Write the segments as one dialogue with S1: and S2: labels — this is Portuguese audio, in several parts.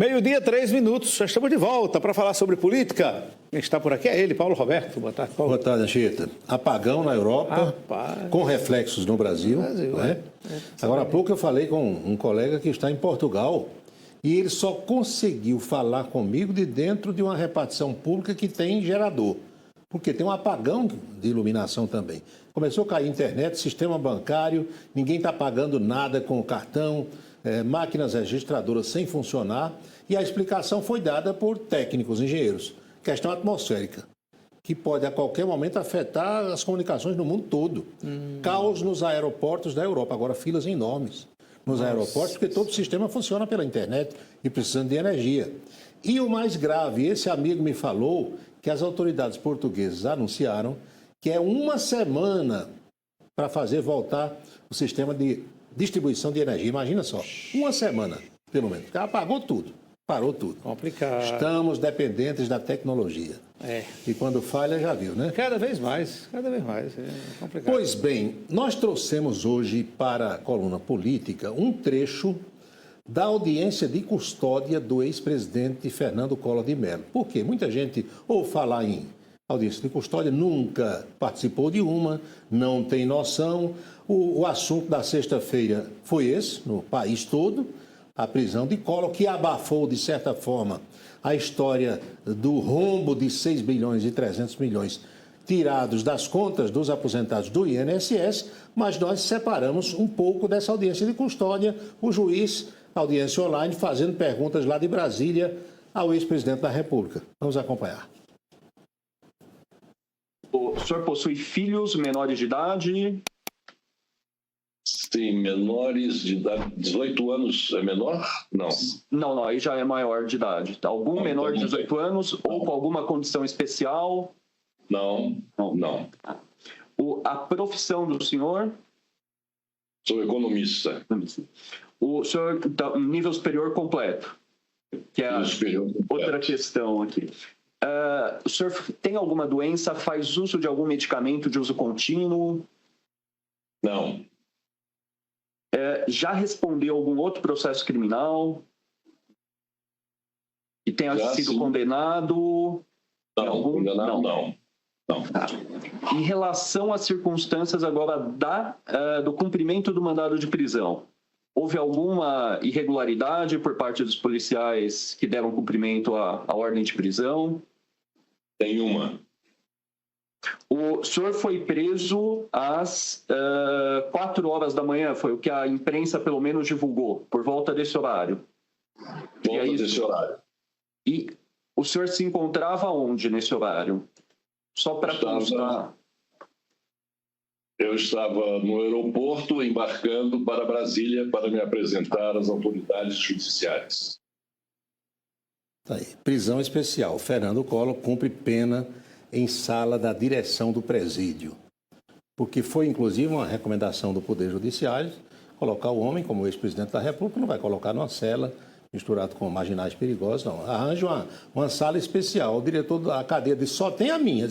S1: Meio-dia, 3 minutos. Já estamos de volta para falar sobre política. Quem está por aqui é ele, Paulo Roberto. Boa tarde, Paulo.
S2: Boa tarde, Anchieta. Apagão na Europa, com reflexos no Brasil. Né? Agora há pouco eu falei com um colega que está em Portugal e ele só conseguiu falar comigo de dentro de uma repartição pública que tem gerador. Porque tem um apagão de iluminação também. Começou a cair a internet, sistema bancário, ninguém está pagando nada com o cartão, máquinas registradoras sem funcionar. E a explicação foi dada por técnicos, engenheiros. Questão atmosférica, que pode a qualquer momento afetar as comunicações no mundo todo. Caos nos aeroportos da Europa, agora filas enormes nos aeroportos, porque todo o sistema funciona pela internet e precisando de energia. E o mais grave, esse amigo me falou que as autoridades portuguesas anunciaram que é uma semana para fazer voltar o sistema de distribuição de energia. Imagina só, uma semana, pelo menos. Porque apagou tudo, parou tudo.
S1: Complicado.
S2: Estamos dependentes da tecnologia. E quando falha, já viu, né?
S1: Cada vez mais. É complicado.
S2: Pois bem, nós trouxemos hoje para a coluna política um trecho da audiência de custódia do ex-presidente Fernando Collor de Mello. Por quê? Muita gente ouve falar em audiência de custódia, nunca participou de uma, não tem noção. O assunto da sexta-feira foi esse, no país todo, a prisão de Collor, que abafou, de certa forma, a história do rombo de 6 bilhões e 300 milhões tirados das contas dos aposentados do INSS, mas nós separamos um pouco dessa audiência de custódia, o juiz, audiência online, fazendo perguntas lá de Brasília ao ex-presidente da República. Vamos acompanhar.
S3: O senhor possui filhos menores de idade?
S4: Sim, menores de idade. 18 anos é menor? Não.
S3: Não, aí já é maior de idade. Algum
S4: Não,
S3: menor de
S4: não
S3: 18 anos ou com alguma condição especial?
S4: Não.
S3: A profissão do senhor?
S4: Sou economista.
S3: O senhor está nível superior completo, que é a outra questão aqui. O senhor tem alguma doença, faz uso de algum medicamento de uso contínuo?
S4: Não.
S3: Já respondeu algum outro processo criminal? Que tenha sido condenado?
S4: Não, condenado não.
S3: Em relação às circunstâncias agora do cumprimento do mandado de prisão, houve alguma irregularidade por parte dos policiais que deram cumprimento à ordem de prisão?
S4: Nenhuma.
S3: O senhor foi preso às 4 horas da manhã, foi o que a imprensa pelo menos divulgou, por volta desse horário.
S4: Desse horário.
S3: E o senhor se encontrava onde nesse horário? Só para constar.
S4: Eu estava no aeroporto embarcando para Brasília para me apresentar às autoridades judiciárias.
S2: Tá aí. Prisão especial. Fernando Collor cumpre pena em sala da direção do presídio. Porque foi, inclusive, uma recomendação do Poder Judiciário colocar o homem, como ex-presidente da República, não vai colocar numa cela misturado com marginais perigosos, não. Arranje uma sala especial. O diretor da cadeia disse, só tem a minha.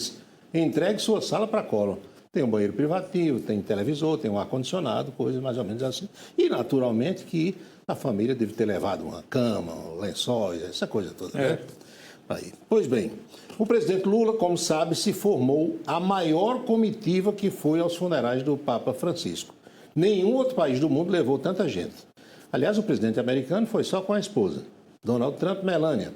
S2: Entregue sua sala para Collor. Tem um banheiro privativo, tem televisor, tem um ar-condicionado, coisas mais ou menos assim. E, naturalmente, que a família deve ter levado uma cama, lençóis, essa coisa toda, né? Aí. Pois bem, o presidente Lula, como sabe, se formou a maior comitiva que foi aos funerais do Papa Francisco. Nenhum outro país do mundo levou tanta gente. Aliás, o presidente americano foi só com a esposa, Donald Trump, Melania.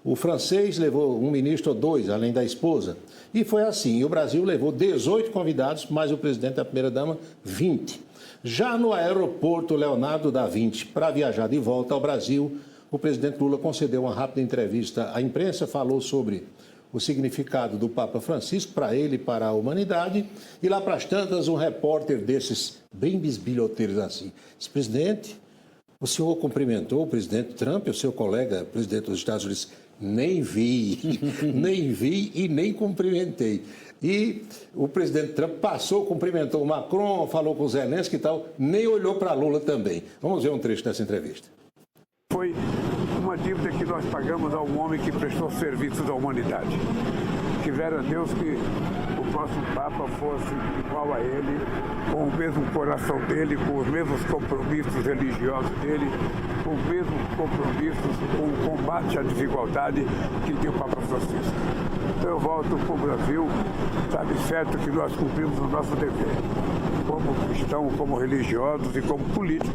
S2: O francês levou um ministro ou dois, além da esposa. E foi assim. E o Brasil levou 18 convidados, mais o presidente e a primeira-dama, 20. Já no aeroporto Leonardo da Vinci, para viajar de volta ao Brasil, o presidente Lula concedeu uma rápida entrevista à imprensa, falou sobre o significado do Papa Francisco para ele e para a humanidade. E lá para as tantas, um repórter desses, bem bisbilhoteiros assim, disse, presidente, o senhor cumprimentou o presidente Trump, o seu colega, presidente dos Estados Unidos? Nem vi e nem cumprimentei. E o presidente Trump passou, cumprimentou o Macron, falou com o Zelensky e tal, nem olhou para Lula também. Vamos ver um trecho dessa entrevista.
S5: Foi uma dívida que nós pagamos a um homem que prestou serviços à humanidade. Quisera Deus que o próximo Papa fosse igual a ele, com o mesmo coração dele, com os mesmos compromissos religiosos dele, com os mesmos compromissos com o combate à desigualdade que tem o Papa Francisco. Então eu volto para o Brasil, sabe certo que nós cumprimos o nosso dever, como cristãos, como religiosos e como políticos,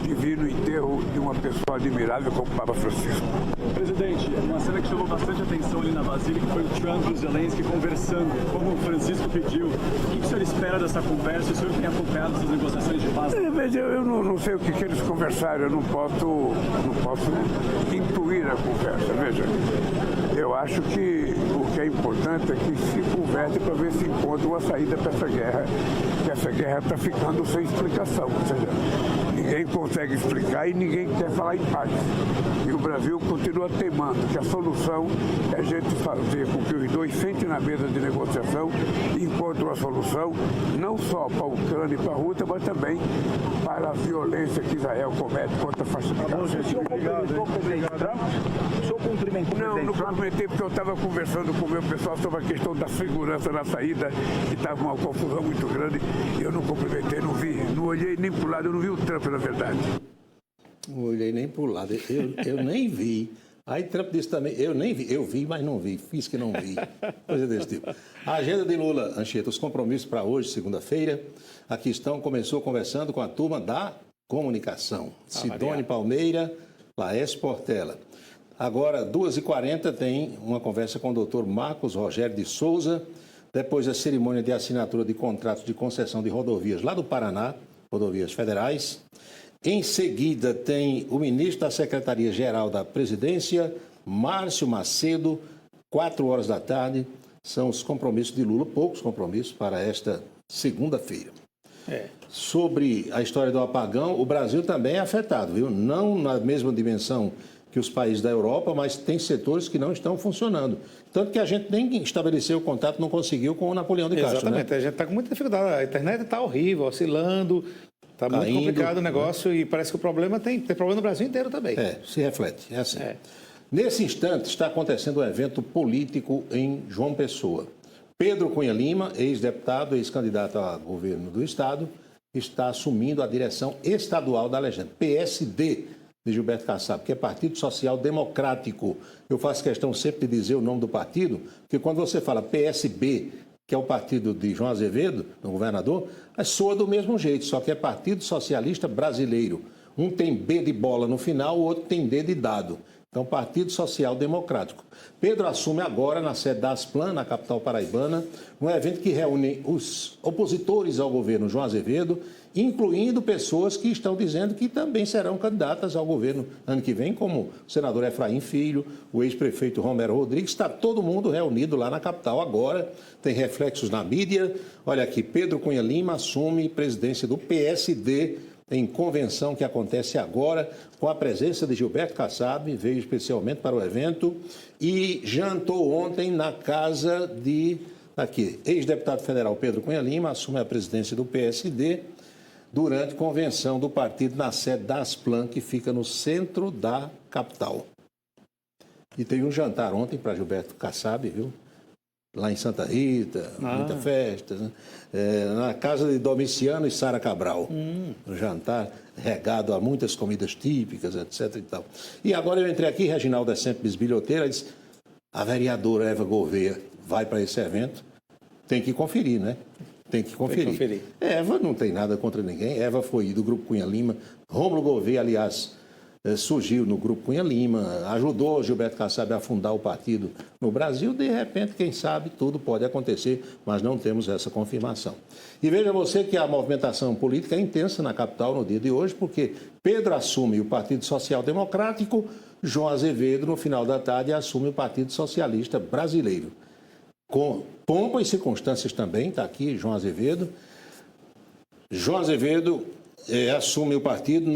S5: de vir no enterro de uma pessoa admirável como o Papa Francisco.
S6: Presidente, uma cena que chamou bastante atenção ali na Basílica foi o Trump e o Zelensky conversando, como o Francisco pediu. O que o senhor espera dessa conversa? O senhor tem acompanhado essas negociações de paz?
S5: Eu não sei o que eles conversaram, eu não posso intuir a conversa. Veja, eu acho que o que é importante é que se converse para ver se encontra uma saída para essa guerra, que essa guerra está ficando sem explicação. Ou seja, ninguém consegue explicar e ninguém quer falar em paz. E o Brasil continua teimando que a solução é a gente fazer com que os dois sentem na mesa de negociação e encontrem uma solução, não só para a Ucrânia e para a Rússia, mas também para a violência que Israel comete contra a faixa de Gaza.
S6: O senhor cumprimentou o presidente Trump? O senhor cumprimentou o presidente Trump?
S5: Não cumprimentei porque eu estava conversando com o meu pessoal sobre a questão da segurança na saída, que estava uma confusão muito grande, e eu não cumprimentei, não vi, não olhei nem para o lado, eu não vi o Trump, na verdade.
S2: Não olhei nem para o lado, eu nem vi. Aí Trump disse também, eu nem vi, eu vi, mas não vi, fiz que não vi, coisa desse tipo. A agenda de Lula, Anchieta, os compromissos para hoje, segunda-feira, aqui estão, começou conversando com a turma da comunicação, Sidone Palmeira, Laércio Portela. Agora, 2h40, tem uma conversa com o doutor Marcos Rogério de Souza, depois da cerimônia de assinatura de contratos de concessão de rodovias lá do Paraná, rodovias federais. Em seguida, tem o ministro da Secretaria-Geral da Presidência, Márcio Macedo, 4 da tarde. São os compromissos de Lula, poucos compromissos para esta segunda-feira. Sobre a história do apagão, o Brasil também é afetado, viu? Não na mesma dimensão que os países da Europa, mas tem setores que não estão funcionando. Tanto que a gente nem estabeleceu o contato, não conseguiu com o Napoleão de Castro.
S1: Exatamente,
S2: né?
S1: A gente está com muita dificuldade. A internet está horrível, oscilando. Está muito complicado o negócio e parece que o problema tem problema no Brasil inteiro também.
S2: Se reflete, é assim. Nesse instante está acontecendo um evento político em João Pessoa. Pedro Cunha Lima, ex-deputado, ex-candidato a governo do Estado, está assumindo a direção estadual da legenda, PSD de Gilberto Kassab, que é Partido Social Democrático. Eu faço questão sempre de dizer o nome do partido, porque quando você fala PSB, que é o partido de João Azevedo, o governador, soa do mesmo jeito, só que é Partido Socialista Brasileiro. Um tem B de bola no final, o outro tem D de dado. Então, Partido Social Democrático. Pedro assume agora na sede da Asplan, na capital paraibana, um evento que reúne os opositores ao governo João Azevedo, incluindo pessoas que estão dizendo que também serão candidatas ao governo ano que vem, como o senador Efraim Filho, o ex-prefeito Romero Rodrigues. Está todo mundo reunido lá na capital agora, tem reflexos na mídia. Olha aqui, Pedro Cunha Lima assume presidência do PSD em convenção que acontece agora, com a presença de Gilberto Kassab, veio especialmente para o evento, e jantou ontem na casa de, aqui, ex-deputado federal Pedro Cunha Lima, assume a presidência do PSD, durante convenção do partido na sede da Asplan, que fica no centro da capital. E teve um jantar ontem para Gilberto Kassab, viu? Lá em Santa Rita, muita festa, né? Na casa de Domiciano e Sara Cabral. Um jantar regado a muitas comidas típicas, etc. E tal. E agora eu entrei aqui, Reginaldo é sempre bisbilhoteira, disse, a vereadora Eva Gouveia vai para esse evento, tem que conferir, né? Tem que conferir. Eva não tem nada contra ninguém, Eva foi do Grupo Cunha Lima, Rômulo Gouveia, aliás, surgiu no Grupo Cunha Lima, ajudou Gilberto Kassab a fundar o partido no Brasil. De repente, quem sabe, tudo pode acontecer, mas não temos essa confirmação. E veja você que a movimentação política é intensa na capital no dia de hoje, porque Pedro assume o Partido Social Democrático, João Azevedo, no final da tarde, assume o Partido Socialista Brasileiro. Com pompa e circunstâncias também, está aqui João Azevedo. João Azevedo assume o partido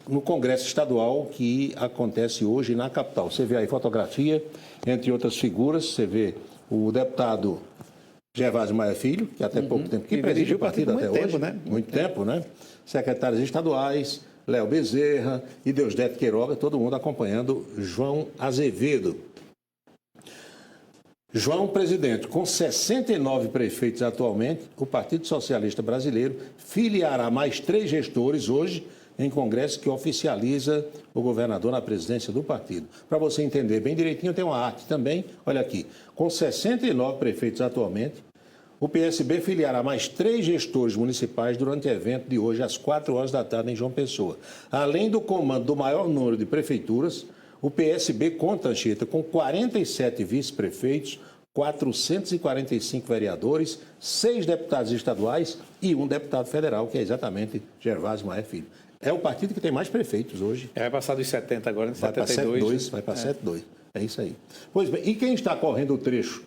S2: no Congresso Estadual que acontece hoje na capital. Você vê aí fotografia, entre outras figuras, você vê o deputado Gervásio Maia Filho, que até pouco tempo, que presidiu o partido até hoje, né? Muito tempo, né? Secretários estaduais, Léo Bezerra e Deusdete Queiroga, todo mundo acompanhando João Azevedo. João, presidente, com 69 prefeitos atualmente, o Partido Socialista Brasileiro filiará mais 3 gestores hoje em congresso que oficializa o governador na presidência do partido. Para você entender bem direitinho, tem uma arte também, olha aqui, com 69 prefeitos atualmente, o PSB filiará mais 3 gestores municipais durante o evento de hoje, às 4 horas da tarde, em João Pessoa. Além do comando do maior número de prefeituras, o PSB conta, Anchieta, com 47 vice-prefeitos, 445 vereadores, 6 deputados estaduais e 1 deputado federal, que é exatamente Gervásio Maia Filho. É o partido que tem mais prefeitos hoje.
S1: Vai passar dos 70 agora, né?
S2: Vai para 72. Vai para 72. É isso aí. Pois bem, e quem está correndo o trecho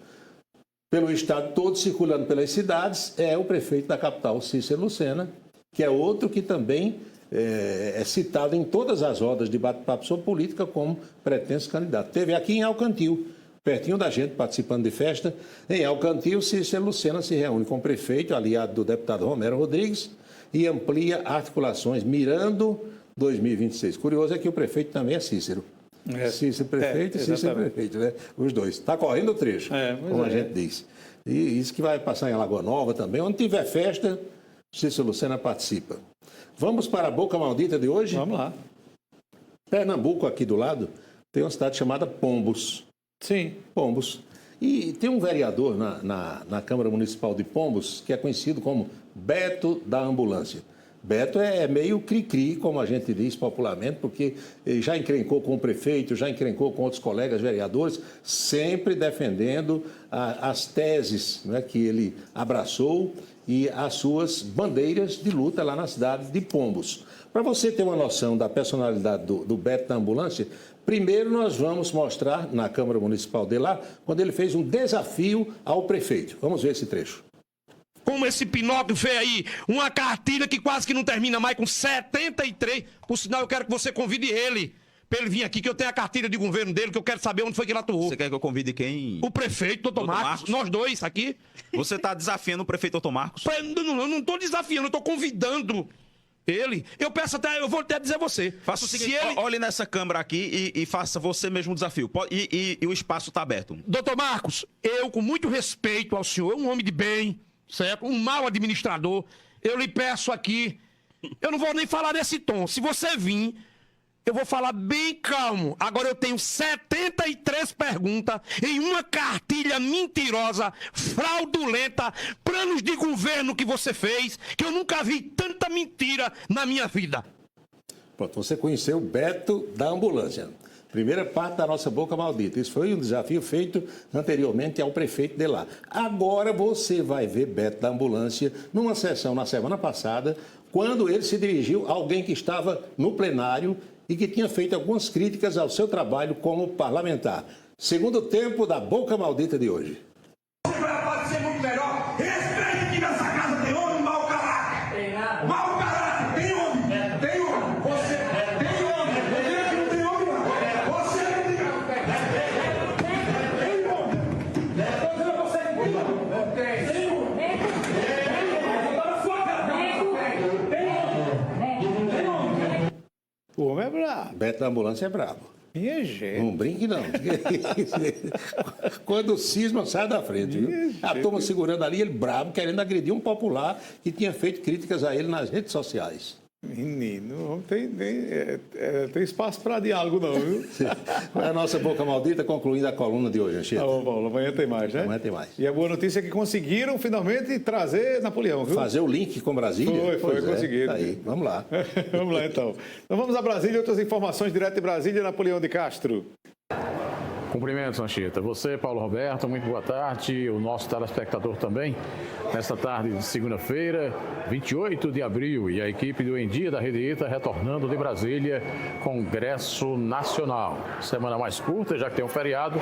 S2: pelo estado todo, circulando pelas cidades, é o prefeito da capital, Cícero Lucena, que é outro que também é citado em todas as rodas de bate-papo sobre política como pretenso candidato. Teve aqui em Alcantil, pertinho da gente, participando de festa. Em Alcantil, Cícero Lucena se reúne com o prefeito, aliado do deputado Romero Rodrigues, e amplia articulações, mirando 2026. Curioso é que o prefeito também é Cícero. Cícero prefeito e Cícero prefeito, né? Os dois. Está correndo o trecho, como a gente diz. E isso que vai passar em Alagoa Nova também. Onde tiver festa, Cícero Lucena participa. Vamos para a Boca Maldita de hoje?
S1: Vamos lá.
S2: Pernambuco, aqui do lado, tem uma cidade chamada Pombos.
S1: Sim.
S2: Pombos. E tem um vereador na Câmara Municipal de Pombos que é conhecido como Beto da Ambulância. Beto é meio cri-cri, como a gente diz popularmente, porque ele já encrencou com o prefeito, já encrencou com outros colegas vereadores, sempre defendendo as teses, né, que ele abraçou e as suas bandeiras de luta lá na cidade de Pombos. Para você ter uma noção da personalidade do Beto da Ambulância, primeiro nós vamos mostrar na Câmara Municipal de lá, quando ele fez um desafio ao prefeito. Vamos ver esse trecho.
S7: Como esse Pinóquio fez aí, uma cartilha que quase que não termina mais, com 73. Por sinal, eu quero que você convide ele, para ele vir aqui, que eu tenho a cartilha de governo dele, que eu quero saber onde foi que ele atuou.
S8: Você quer que eu convide quem?
S7: O prefeito, doutor Marcos, nós dois aqui.
S8: Você está desafiando o prefeito doutor Marcos?
S7: Eu não estou desafiando, eu estou convidando ele. Eu vou até dizer você.
S8: Faça o seguinte, olhe nessa câmera aqui e faça você mesmo o desafio. E o espaço está aberto.
S7: Doutor Marcos, eu, com muito respeito ao senhor, um homem de bem, certo? Um mau administrador, eu lhe peço aqui, eu não vou nem falar nesse tom. Se você vir, eu vou falar bem calmo. Agora eu tenho 73 perguntas em uma cartilha mentirosa, fraudulenta, planos de governo que você fez, que eu nunca vi tanta mentira na minha vida.
S2: Pronto, você conheceu o Beto da Ambulância. Primeira parte da nossa Boca Maldita. Isso foi um desafio feito anteriormente ao prefeito de lá. Agora você vai ver Beto da Ambulância numa sessão na semana passada, quando ele se dirigiu a alguém que estava no plenário e que tinha feito algumas críticas ao seu trabalho como parlamentar. Segundo tempo da Boca Maldita de hoje.
S9: Você vai ser muito melhor. Respeite que nessa casa tem homem mau caráter. Tem nada. Mau caráter. Tem homem. Tem homem. Você tem homem. Você que não tem homem, não. Você não tem homem. Tem homem. Você não consegue ter homem. Tem homem. Agora sua cara. Tem homem.
S1: O homem é brabo.
S2: Beto da Ambulância é brabo.
S1: Minha gente.
S2: Não brinque, não. Quando cisma, sai da frente. Viu? A turma segurando ali, ele brabo, querendo agredir um popular que tinha feito críticas a ele nas redes sociais.
S1: Menino, tem espaço para diálogo, não, viu?
S2: A nossa Boca Maldita, concluindo a coluna de hoje, Anchieta.
S1: Tá bom, Paulo. Amanhã tem mais, né?
S2: Amanhã tem mais.
S1: E a boa notícia é que conseguiram finalmente trazer Napoleão, viu?
S2: Fazer o link com Brasília?
S1: Foi, conseguiram.
S2: Tá aí, vamos lá.
S1: Vamos lá, então. Então vamos a Brasília, outras informações direto de Brasília, Napoleão de Castro.
S10: Cumprimentos, Anchieta. Você, Paulo Roberto, muito boa tarde. O nosso telespectador também. Nesta tarde de segunda-feira, 28 de abril, e a equipe do Em Dia da Rede ITA retornando de Brasília, Congresso Nacional. Semana mais curta, já que tem um feriado.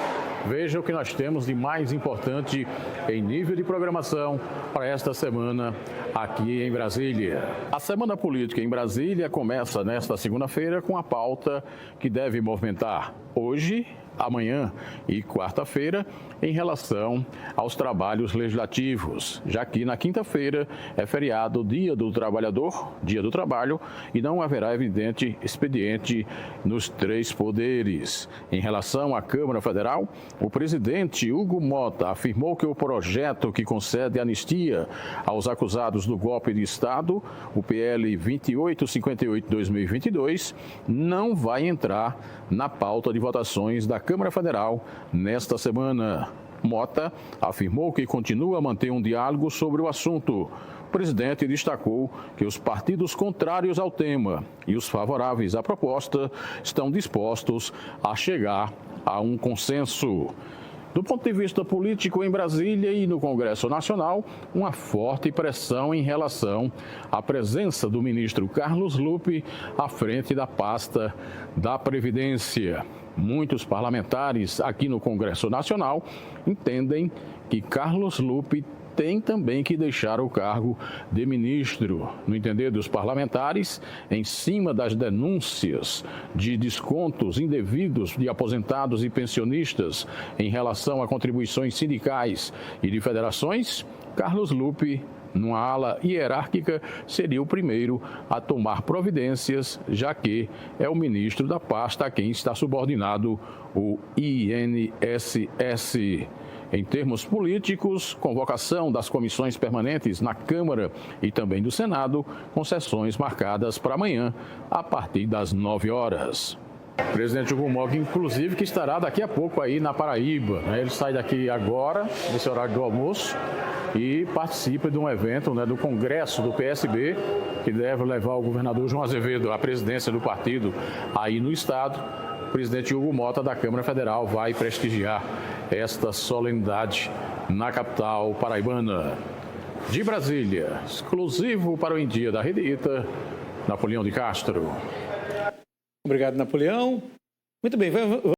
S10: Veja o que nós temos de mais importante em nível de programação para esta semana aqui em Brasília. A Semana Política em Brasília começa nesta segunda-feira com a pauta que deve movimentar hoje amanhã e quarta-feira em relação aos trabalhos legislativos, já que na quinta-feira é feriado Dia do Trabalhador, Dia do Trabalho, e não haverá evidente expediente nos 3 poderes. Em relação à Câmara Federal, o presidente Hugo Mota afirmou que o projeto que concede anistia aos acusados do golpe de Estado, o PL 2858/2022, não vai entrar na pauta de votações da Câmara Federal nesta semana. Mota afirmou que continua a manter um diálogo sobre o assunto. O presidente destacou que os partidos contrários ao tema e os favoráveis à proposta estão dispostos a chegar a um consenso. Do ponto de vista político, em Brasília e no Congresso Nacional, uma forte pressão em relação à presença do ministro Carlos Lupe à frente da pasta da Previdência. Muitos parlamentares aqui no Congresso Nacional entendem que Carlos Lupe tem também que deixar o cargo de ministro. No entender dos parlamentares, em cima das denúncias de descontos indevidos de aposentados e pensionistas em relação a contribuições sindicais e de federações, Carlos Lupe, numa ala hierárquica, seria o primeiro a tomar providências, já que é o ministro da pasta a quem está subordinado o INSS. Em termos políticos, convocação das comissões permanentes na Câmara e também do Senado, com sessões marcadas para amanhã, a partir das 9 horas. O presidente Hugo Mota, inclusive, que estará daqui a pouco aí na Paraíba, né? Ele sai daqui agora, nesse horário do almoço, e participa de um evento, né, do Congresso do PSB, que deve levar o governador João Azevedo à presidência do partido aí no estado. O presidente Hugo Mota da Câmara Federal vai prestigiar esta solenidade na capital paraibana. De Brasília, exclusivo para o Em Dia da Rede Ita, Napoleão de Castro.
S1: Obrigado, Napoleão. Muito bem,